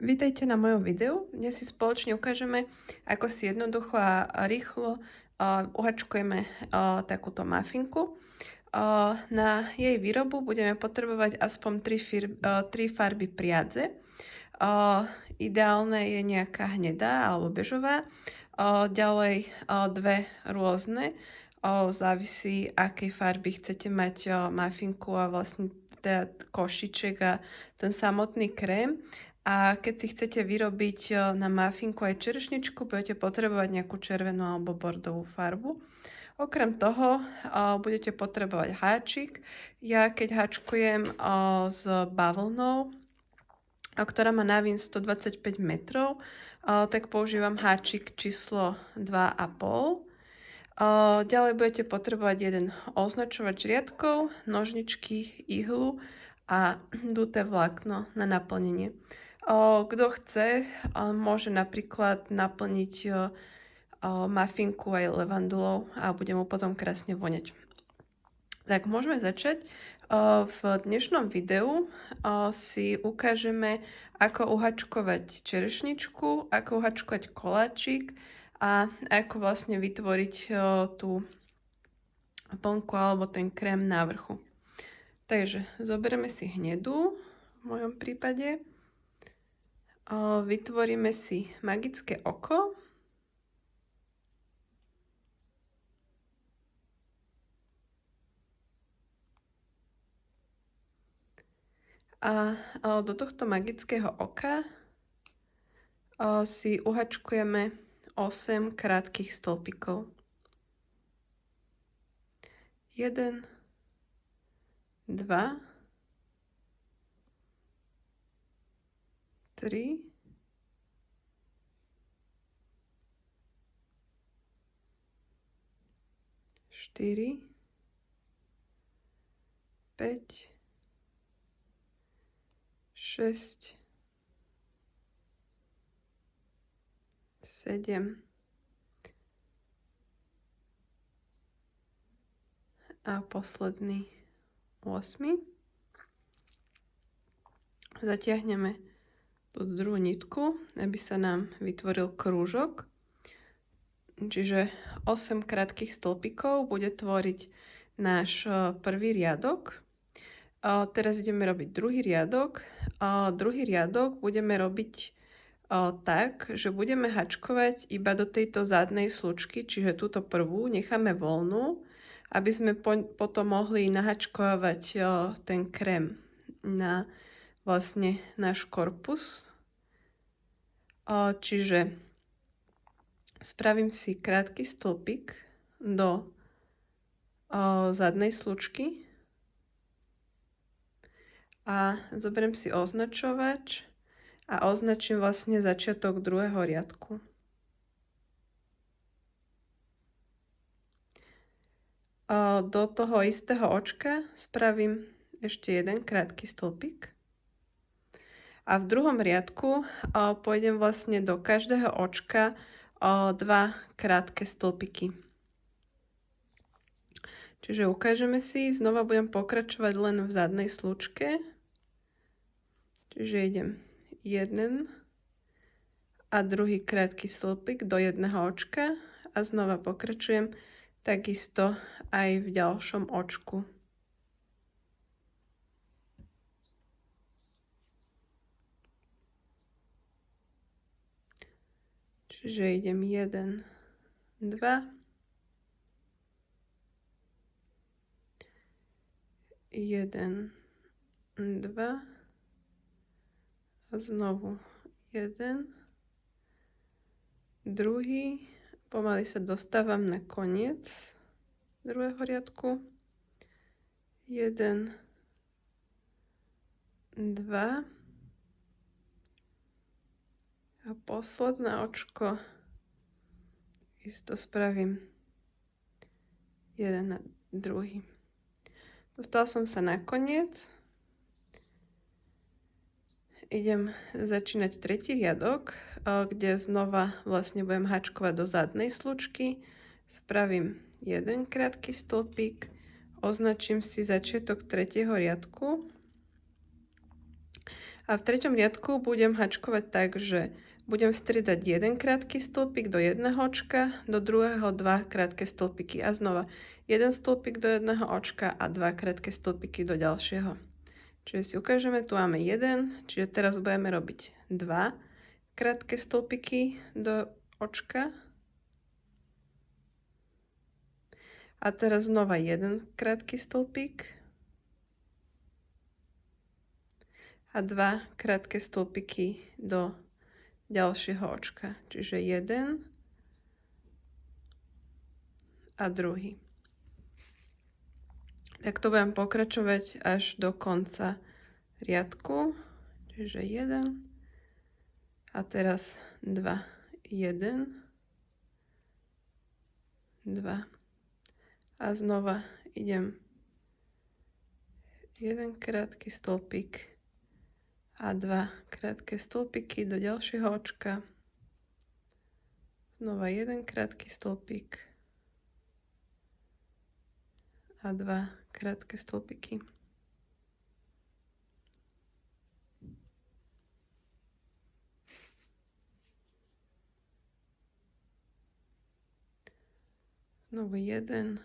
Vítajte na mojom videu. Dnes si spoločne ukážeme, ako si jednoducho a rýchlo uhačkujeme takúto mafinku. Na jej výrobu budeme potrebovať aspoň 3 farby priadze. Ideálne je nejaká hnedá alebo bežová. Ďalej dve rôzne. Závisí, akej farby chcete mať mafinku a vlastne teda košiček a ten samotný krém. A keď si chcete vyrobiť na mafinku aj čerešničku, budete potrebovať nejakú červenú alebo bordovú farbu. Okrem toho budete potrebovať háčik. Ja keď hačkujem s bavlnou, ktorá má náviň 125 metrov, tak používam háčik číslo 2,5. Ďalej budete potrebovať jeden označovač riadkov, nožničky, ihlu a duté vlákno na naplnenie. Kto chce, môže napríklad naplniť mafinku aj levandulou a bude mu potom krásne voňať. Tak môžeme začať. V dnešnom videu si ukážeme, ako uhačkovať čerešničku, ako uhačkovať koláčik a ako vlastne vytvoriť tú plnku alebo ten krém na vrchu. Takže zoberieme si hnedú, v mojom prípade. Vytvoríme si magické oko. A do tohto magického oka si uhačkujeme 8 krátkych stĺpikov. 1, 2, 3, 4, 5, 6, 7 a posledný 8. Zatiahneme tú druhú nitku, aby sa nám vytvoril krúžok. Čiže 8 krátkych stĺpikov bude tvoriť náš prvý riadok. Teraz ideme robiť druhý riadok. Druhý riadok budeme robiť tak, že budeme hačkovať iba do tejto zadnej slučky, čiže túto prvú necháme voľnú, aby sme potom mohli nahačkovať ten krém na vlastne náš korpus. Čiže spravím si krátky stĺpik do zadnej slučky a zoberiem si označovač a označím vlastne začiatok druhého riadku. Do toho istého očka spravím ešte jeden krátky stĺpik. A v druhom riadku pôjdem vlastne do každého očka 2 krátke stĺpiky. Čiže ukážeme si, znova budem pokračovať len v zadnej slučke. Čiže idem jeden a druhý krátky stĺpik do jedného očka a znova pokračujem takisto aj v ďalšom očku. Čiže idem 1, 2, 1, 2 a znovu 1, druhý, pomaly sa dostávam na koniec druhého riadku, 1, 2 a posledné očko isto spravím jeden a druhý. Dostal som sa na koniec. Idem začínať tretí riadok, kde znova vlastne budem hačkovať do zadnej slučky. Spravím jeden krátky stĺpik, označím si začiatok tretieho riadku a A v treťom riadku budem hačkovať tak, že budem striedať jeden krátky stĺpik do jedného očka, do druhého dva krátke stĺpiky a znova jeden stĺpik do jedného očka a dva krátke stĺpiky do ďalšieho. Čiže si ukážeme, tu máme jeden, čiže teraz budeme robiť dva krátke stĺpiky do očka. A teraz znova jeden krátky stĺpik. A dva krátke stĺpiky do ďalšieho očka. Čiže jeden a druhý. Takto budem pokračovať až do konca riadku. Čiže jeden. A teraz 2, 1, 2. A znova idem jeden krátky stĺpik a dva krátke stĺpiky do ďalšieho očka. Znova jeden krátky stĺpik a dva krátke stĺpiky. Znovu jeden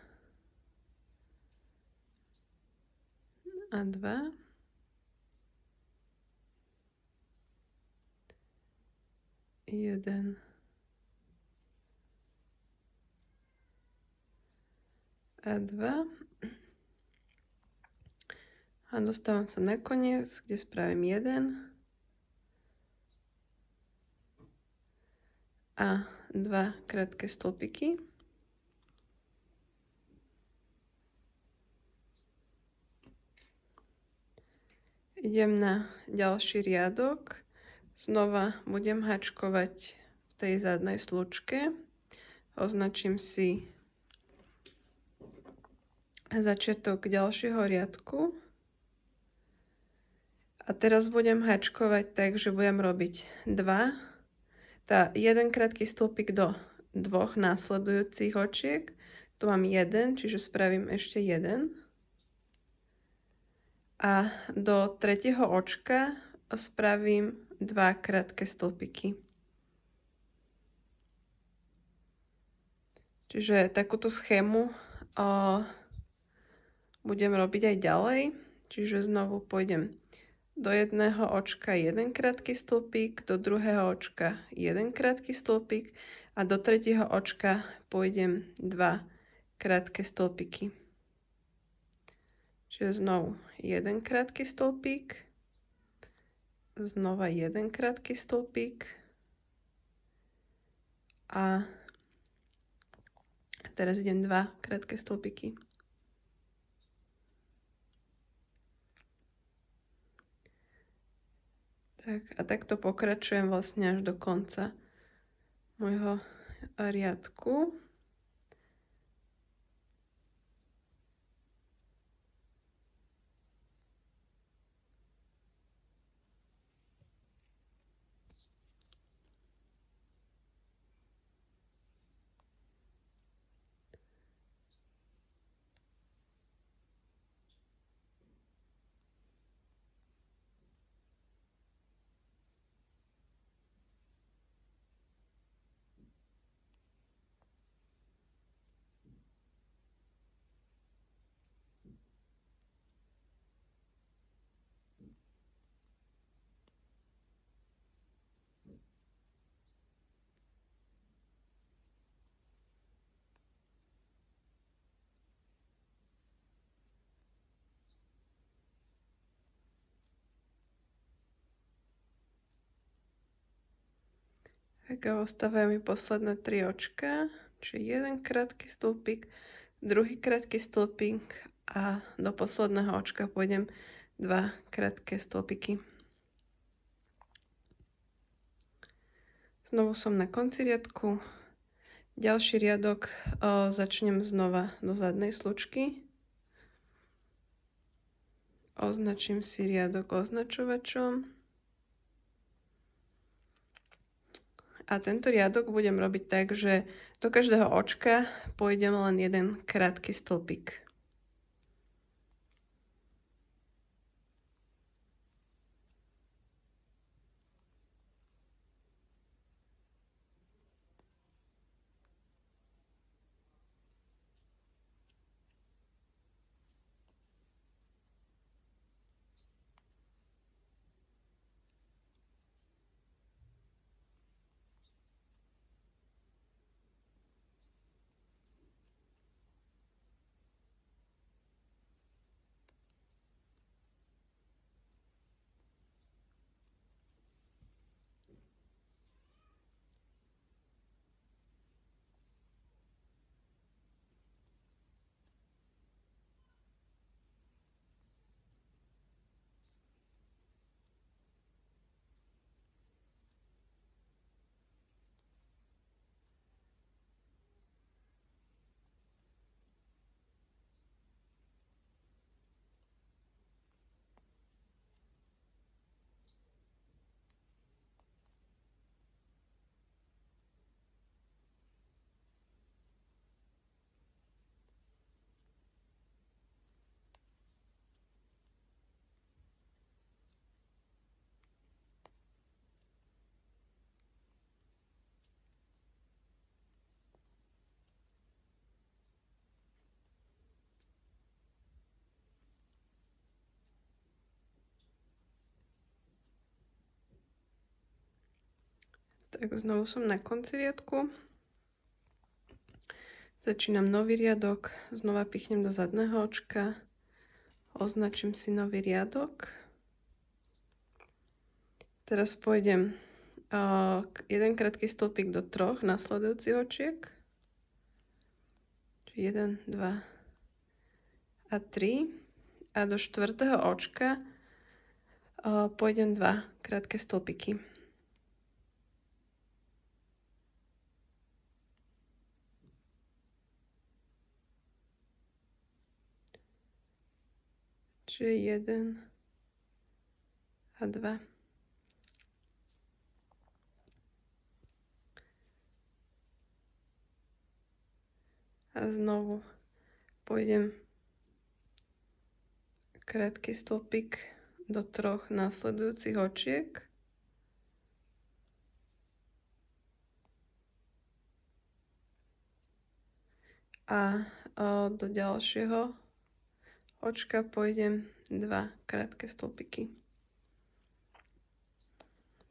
a dva. Jeden a dva. A dostávam sa na koniec, kde spravím jeden a dva krátke stĺpiky. Idem na ďalší riadok. Znova budem hačkovať v tej zadnej slučke. Označím si začiatok ďalšieho riadku. A teraz budem hačkovať tak, že budem robiť jeden krátky stĺpik do dvoch následujúcich očiek. Tu mám jeden, čiže spravím ešte jeden. A do tretieho očka spravím dva krátke stĺpiky. Čiže takúto schému budem robiť aj ďalej. Čiže znovu pôjdem do jedného očka jeden krátky stĺpik, do druhého očka jeden krátky stĺpik a do tretieho očka pôjdem dva krátke stĺpiky. Čiže znovu jeden krátky stĺpik, znova jeden krátky stĺpik a teraz idem dva krátke stĺpiky. Tak, a takto pokračujem vlastne až do konca môjho riadku. Tak a ostávajú mi posledné 3 očka, čiže jeden krátky stĺpik, druhý krátky stĺpik a do posledného očka pôjdem 2 krátke stĺpiky. Znovu som na konci riadku. Ďalší riadok začnem znova do zadnej slučky. Označím si riadok označovačom. A tento riadok budem robiť tak, že do každého očka pôjdem len jeden krátky stĺpik. Tak znovu som na konci riadku. Začínam nový riadok, znova pichnem do zadného očka, označím si nový riadok. Teraz pôjdem jeden krátky stĺpik do 3 nasledujúcich očiek. 1, 2 a 3. A do 4. očka pôjdem 2 krátke stĺpiky. Čiže 1 a 2. A znovu pôjdem krátky stĺpik do 3 následujúcich očiek. A do ďalšieho očka pôjdem 2 krátke stĺpiky.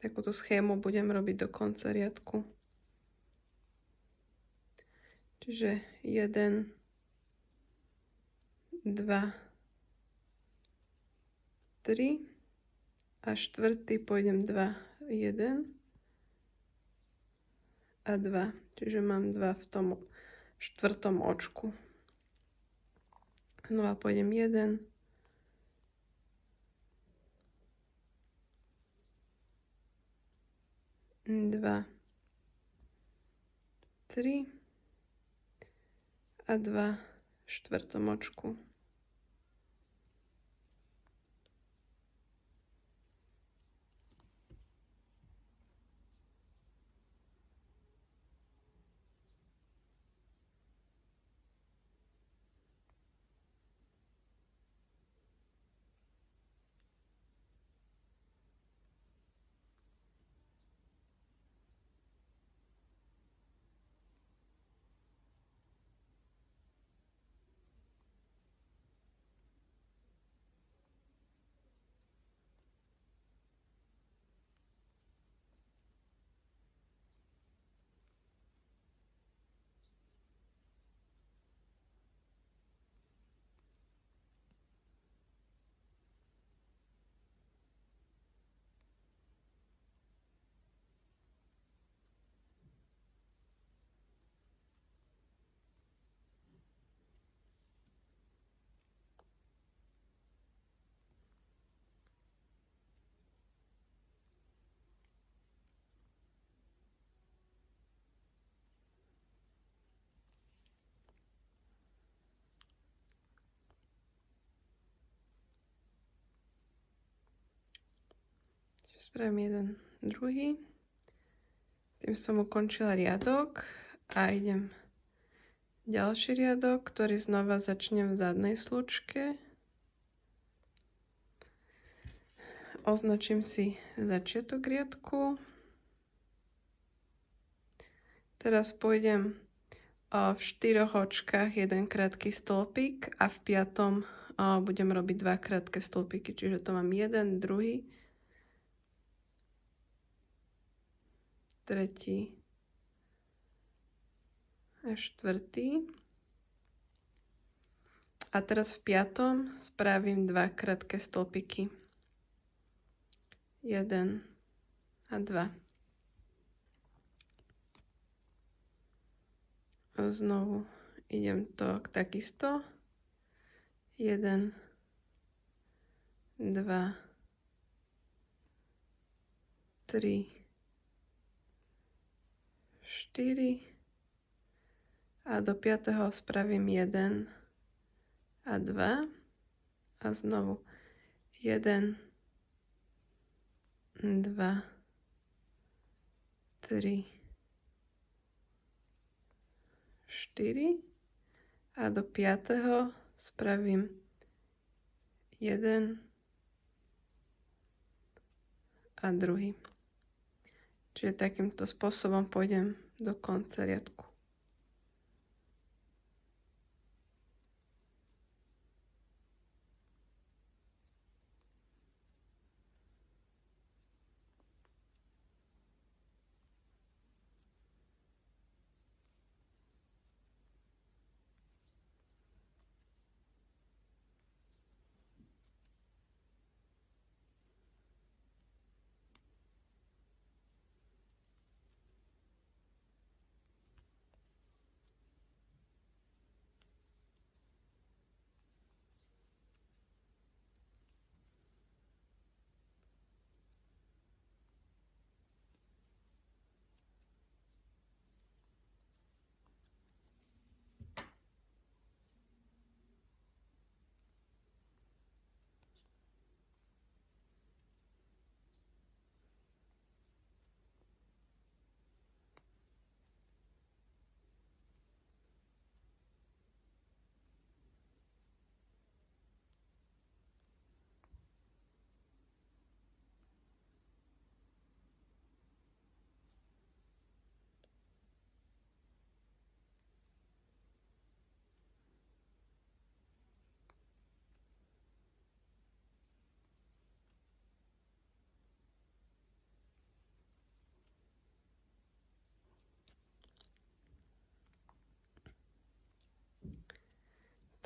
Takúto schému budem robiť do konca riadku. Čiže 1, 2, 3 a 4. pôjdem 2, 1 a 2. Čiže mám 2 v tom 4. očku. No a pôjdem 1, 2, 3 a 2 v 4. očku. Spravím jeden druhý. Tým som ukončila riadok a idem ďalší riadok, ktorý znova začnem v zadnej slučke. Označím si začiatok riadku. Teraz pôjdem v 4 očkách jeden krátky stĺpik a v 5. budem robiť 2 krátke stĺpiky. Čiže to mám 1, druhý, 3. a 4. A teraz v 5. spravím 2 krátke stĺpiky. 1 a 2. A znovu idem to takisto. 1, 2, 3, 4 a do 5. spravím 1 a 2 a znovu 1, 2, 3, 4 a do 5. spravím 1 a druhý. Čiže takýmto spôsobom pôjdem do konca riadku.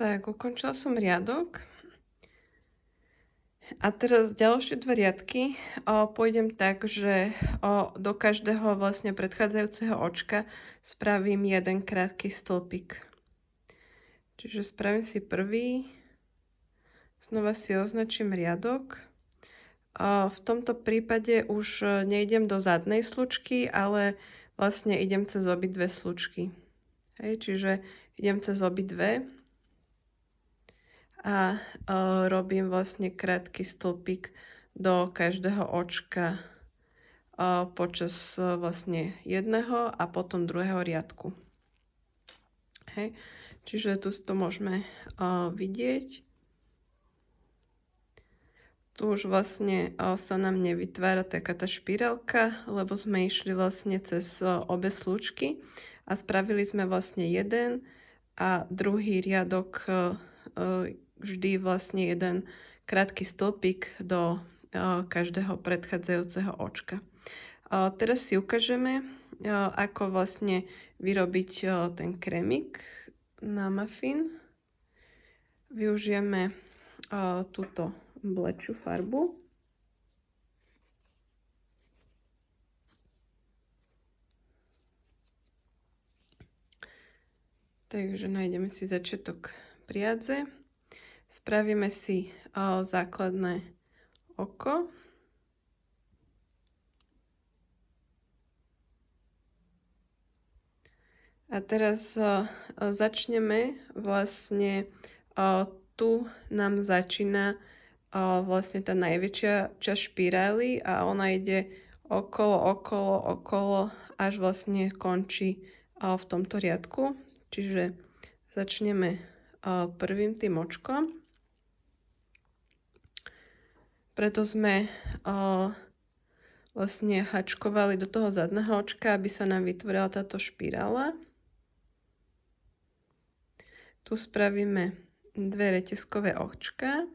Tak, ukončila som riadok. A teraz ďalšie 2 riadky pôjdem tak, že do každého vlastne predchádzajúceho očka spravím jeden krátky stĺpik. Čiže spravím si prvý, znova si označím riadok. V tomto prípade už nejdem do zadnej slučky, ale vlastne idem cez obidve slučky. Hej, čiže idem cez obidve a robím vlastne krátky stĺpik do každého očka počas vlastne jedného a potom druhého riadku. Hej. Čiže tu si to môžeme vidieť. Tu už vlastne sa nám nevytvára taká tá špirálka, lebo sme išli vlastne cez obe slučky a spravili sme vlastne jeden a druhý riadok vždy vlastne jeden krátky stĺpik do každého predchádzajúceho očka. Teraz si ukážeme, ako vlastne vyrobiť ten krémik na muffin. Využijeme túto blečú farbu. Takže nájdeme si začiatok priadze. Spravíme si základné oko. A teraz začneme vlastne, tu nám začína vlastne tá najväčšia časť špirály a ona ide okolo, až vlastne končí v tomto riadku. Čiže začneme prvým tým očkom. Preto sme vlastne hačkovali do toho zadného očka, aby sa nám vytvorila táto špirála. Tu spravíme 2 reťazkové očka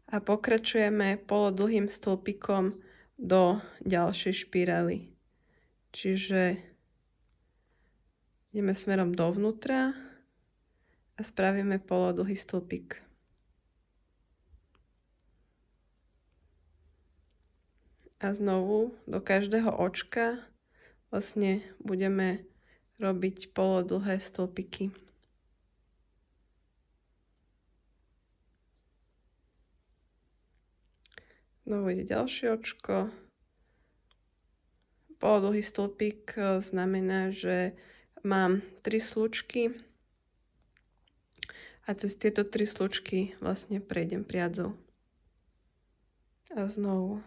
a pokračujeme polodlhým stĺpikom do ďalšej špirály. Čiže ideme smerom dovnútra a spravíme polodlhý stĺpik. A znovu do každého očka vlastne budeme robiť polodlhé stĺpiky. Znovu ide ďalšie očko. Polodlhý stĺpik znamená, že mám 3 slučky a cez tieto 3 slučky vlastne prejdem priadzou. A znovu.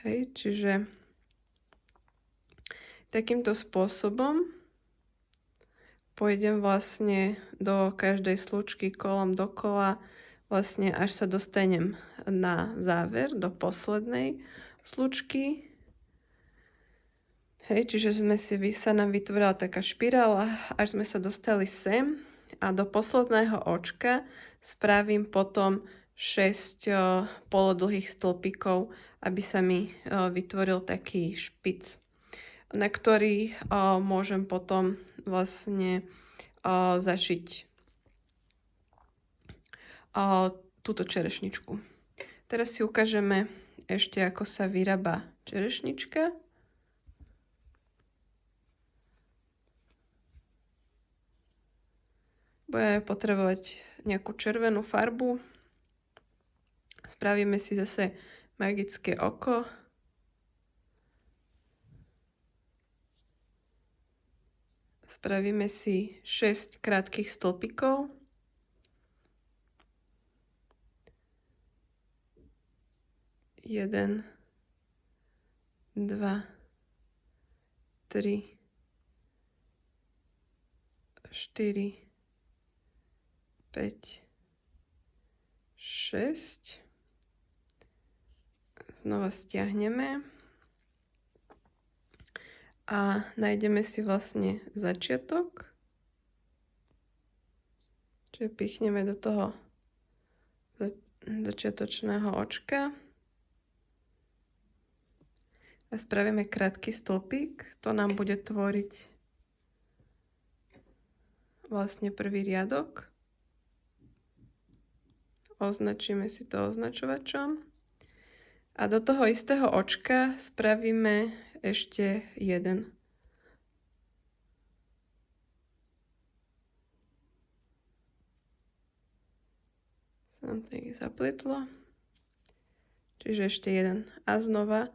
Hej, čiže takýmto spôsobom pôjdem vlastne do každej slučky kolom dokola, vlastne až sa dostanem na záver, do poslednej slučky. Hej, čiže sa nám vytvorila taká špirála, až sme sa dostali sem a do posledného očka spravím potom 6 polodlhých stĺpikov, aby sa mi vytvoril taký špic, na ktorý môžem potom vlastne zašiť túto čerešničku. Teraz si ukážeme ešte, ako sa vyrába čerešnička. Budeme potrebovať nejakú červenú farbu. Spravíme si zase magické oko. Spravíme si 6 krátkych stĺpikov. Jeden, 2, 3, 4, 5, 6. Znova stiahneme. a nájdeme si vlastne začiatok. Čiže pichneme do toho začiatočného očka a spravíme krátky stĺpik. To nám bude tvoriť vlastne prvý riadok. Označíme si to označovačom. A do toho istého očka spravíme ešte jeden. Sa nám to zapletlo. Čiže ešte jeden. A znova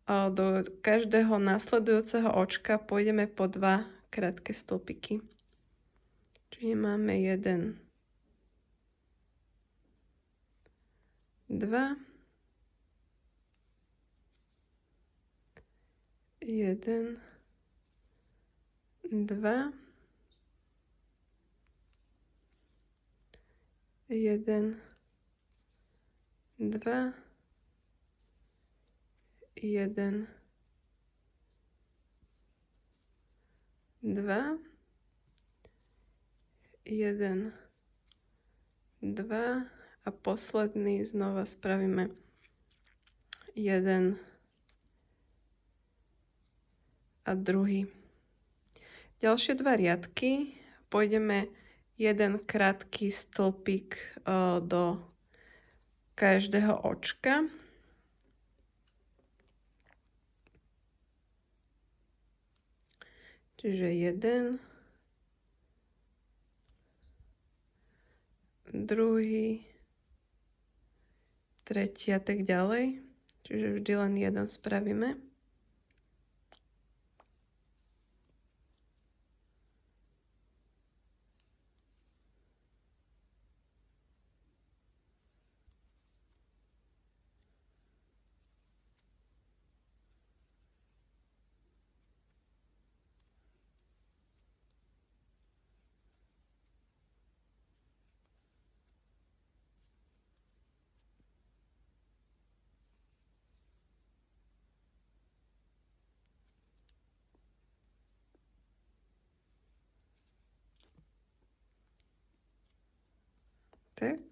do každého následujúceho očka pôjdeme po 2 krátke stĺpiky. Čiže máme 1, 2, 1, 2, 1, 2, 1, 2, 1, 2 a posledný znova spravíme 1 a druhý. Ďalšie 2 riadky pôjdeme jeden krátky stĺpik do každého očka. Čiže 1, druhý, tretí a tak ďalej. Čiže vždy len jeden spravíme. Tak.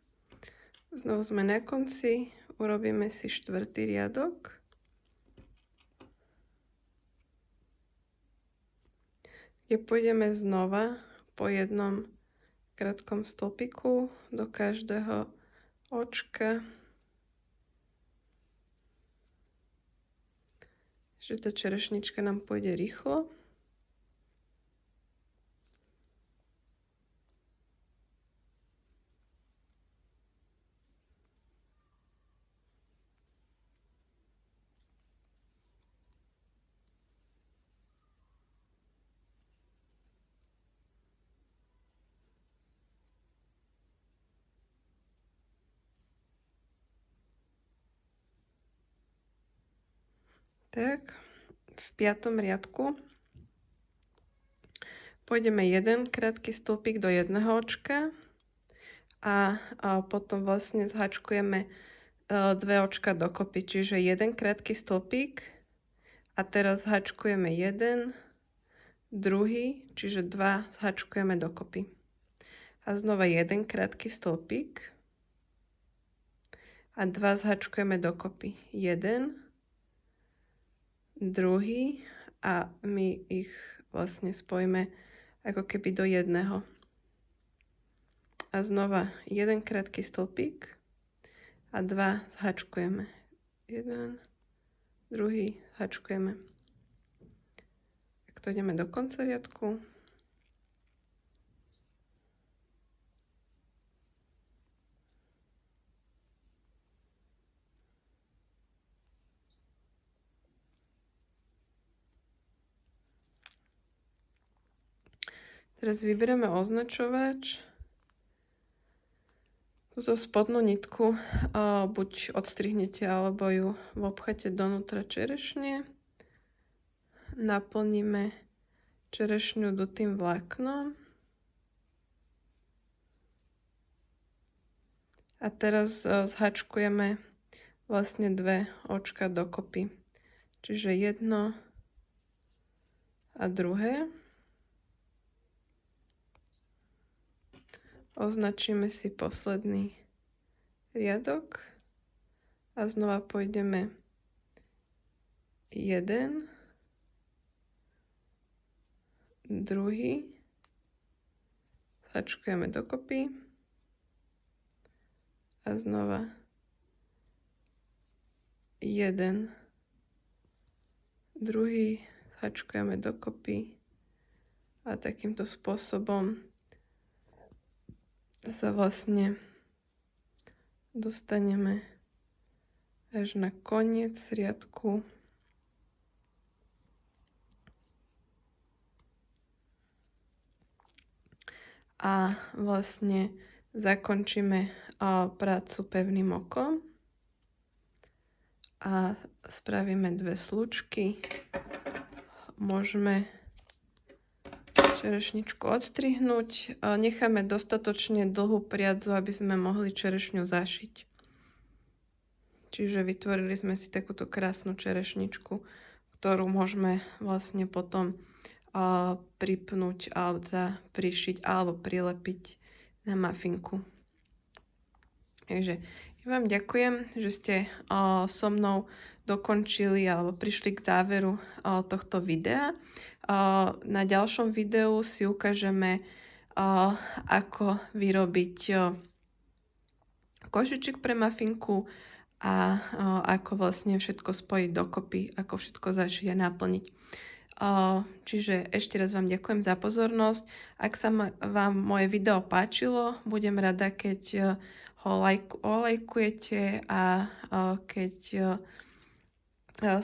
Znovu sme na konci, urobíme si 4. riadok. Kde pôjdeme znova po jednom krátkom stĺpiku do každého očka. Že tá čerešnička nám pôjde rýchlo. Tak, v 5. riadku pôjdeme jeden krátky stĺpik do jedného očka a potom vlastne zhačkujeme 2 očka dokopy, čiže jeden krátky stĺpik a teraz zhačkujeme jeden, druhý, čiže 2 zhačkujeme dokopy. A znova jeden krátky stĺpik a 2 zhačkujeme dokopy. Jeden, druhý a my ich vlastne spojíme ako keby do jedného. A znova jeden krátky stĺpik a 2 zhačkujeme. Jeden, druhý zhačkujeme. Tak to ideme do konca riadku. Teraz vyberieme označovač. Túto spodnú nitku buď odstrihnete, alebo ju vopchate donútra čerešne. Naplníme čerešňu dutým vláknom. A teraz zhačkujeme vlastne 2 očka dokopy. Čiže jedno, a druhé. Označíme si posledný riadok a znova pôjdeme 1, druhý, hačkujeme dokopy a znova 1, druhý, hačkujeme dokopy a takýmto spôsobom sa vlastne dostaneme až na koniec riadku. A vlastne zakončíme prácu pevným okom a spravíme 2 slučky. Môžeme čerešničku odstrihnúť. Necháme dostatočne dlhú priadzu, aby sme mohli čerešňu zašiť. Čiže vytvorili sme si takúto krásnu čerešničku, ktorú môžeme vlastne potom pripnúť alebo prišiť alebo prilepiť na mafinku. Takže ja vám ďakujem, že ste so mnou dokončili alebo prišli k záveru tohto videa. Na ďalšom videu si ukážeme, ako vyrobiť košiček pre mafinku a ako vlastne všetko spojiť dokopy, ako všetko začať naplniť. Čiže ešte raz vám ďakujem za pozornosť. Ak sa vám moje video páčilo, budem rada, keď ho lajkujete a keď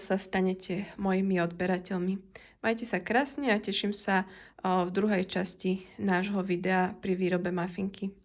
sa stanete mojimi odberateľmi. Majte sa krásne a teším sa v druhej časti nášho videa pri výrobe mafinky.